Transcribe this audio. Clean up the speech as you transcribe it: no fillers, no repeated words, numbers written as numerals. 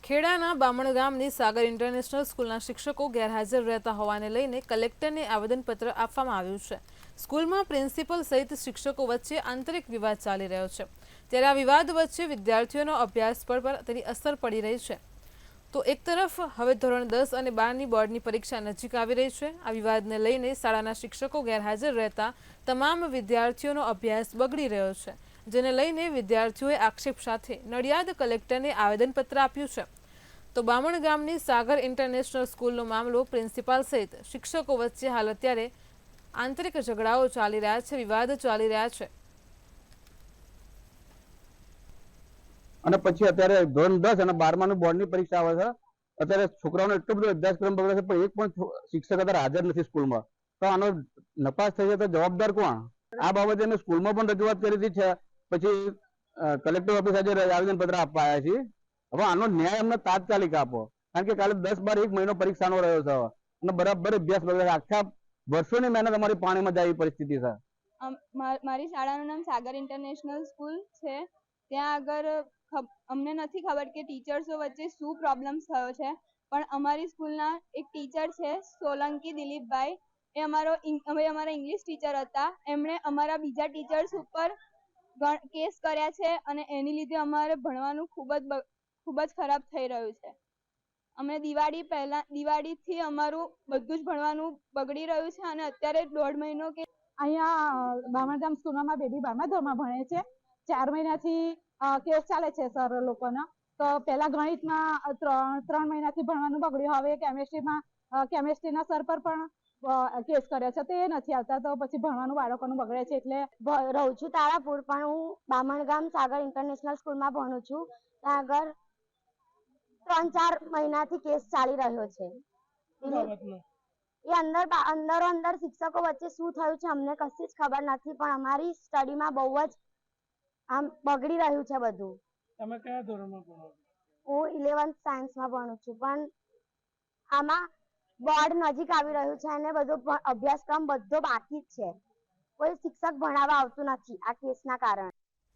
ખેડાના બામણ ગામની સાગર ઇન્ટરનેશનલ સ્કૂલના શિક્ષકો ગેરહાજર રહેતા હોવાને લઈને કલેક્ટરને આવેદનપત્ર આપવામાં આવ્યું છે। સ્કૂલમાં પ્રિન્સિપલ સહિત શિક્ષકો વચ્ચે આંતરિક વિવાદ ચાલી રહ્યો છે, ત્યારે આ વિવાદ વચ્ચે વિદ્યાર્થીઓનો અભ્યાસ પર તેની અસર પડી રહી છે। તો એક તરફ હવે ધોરણ 10 અને 12ની બોર્ડની પરીક્ષા નજીક આવી રહી છે। આ વિવાદને લઈને શાળાના શિક્ષકો ગેરહાજર રહેતા તમામ વિદ્યાર્થીઓનો અભ્યાસ બગડી રહ્યો છે, જેને લઈને વિદ્યાર્થીઓએ આક્ષેપ સાથે નડિયાદ કલેક્ટરને આવેદનપત્ર આપ્યું છે। તો બામણ ગામની સાગર ઇન્ટરનેશનલ સ્કૂલનો મામલો પ્રિન્સિપાલ સહિત શિક્ષકો વચ્ચે હાલ અત્યારે આંતરિક ઝઘડાઓ ચાલી રહ્યા છે, વિવાદ ચાલી રહ્યા છે। અને પછી અત્યારે ધોરણ 10 અને 12માની બોર્ડની પરીક્ષા આવે છે। અત્યારે છોકરાઓનો એટલો બધો અભ્યાસક્રમ બગડે છે, પણ એક પણ શિક્ષક અત્યારે હાજર નથી સ્કૂલમાં। તો આનો નપાસ થઈ જાય તો જવાબદાર કોણ? આ બાબતે અમે સ્કૂલમાં પણ રજૂઆત કરી છે, પછી કલેક્ટર ઓફિસ આજે આવેદનપત્ર આપવા આવ્યા છીએ। હવે આનો ન્યાય અમને તાત્કાલિક આપો, કારણ કે કાલે 10-12 એક મહિનો પરીક્ષાનો રહ્યો છે અને બરાબર અભ્યાસ બગડે છે। આખા વર્ષોની મહેનત અમારી પાણીમાં જાય એવી પરિસ્થિતિ છે। મારી શાળાનું નામ સાગર ઇન્ટરનેશનલ સ્કૂલ છે। ત્યાં આગળ અમને નથી ખબર કે ટીચર્સો વચ્ચે શું પ્રોબ્લેમ થયો છે, પણ અમારી સ્કૂલના એક ટીચર છે સોલંકી દિલીપભાઈ, એ અમારા ઇંગ્લિશ ટીચર હતા। એમણે અમારા બીજા ટીચર્સ ઉપર કેસ કર્યા છે અને એની લીધે અમારે ભણવાનું ખૂબ જ ખરાબ થઈ રહ્યું છે। અમે દિવાળીથી અમારું બધું જ ભણવાનું બગડી રહ્યું છે અને અત્યારે 1.5 મહિનો કે અહીંયા બામણગામ સ્કૂલમાં બેબી 12મા ધોરણમાં ભણે છે। 4 મહિનાથી કેસ ચાલે છે સર લોકોનો। તો પહેલા ગણિતમાં 3 મહિનાથી ભણવાનું બગડ્યું, હવે કેમેસ્ટ્રીના સર પર પણ કેસ કર્યો છે, તો એ નથી આવતા, તો પછી ભણવાનું બાળકોનું બગડે છે। એટલે રહું છું તારાપુર, પણ હું બામણગામ સાગર ઇન્ટરનેશનલ સ્કૂલમાં ભણું છું। ત્યાં આગળ 3-4 મહિનાથી કેસ ચાલી રહ્યો છે। એ અંદર શિક્ષકો વચ્ચે શું થયું છે અમને કશી જ ખબર નથી, પણ અમારી સ્ટડીમાં બહુ જ આમ બગડી રહ્યું છે બધું। તમે કયા ધોરણમાં ભણો છો? હું 11th સાયન્સમાં ભણું છું, પણ આમાં બોર્ડ નજીક આવી રહ્યું છે અને બધો અભ્યાસક્રમ બધો બાકી જ છે। કોઈ શિક્ષક ભણાવવા આવતું નથી આ કેસના કારણે।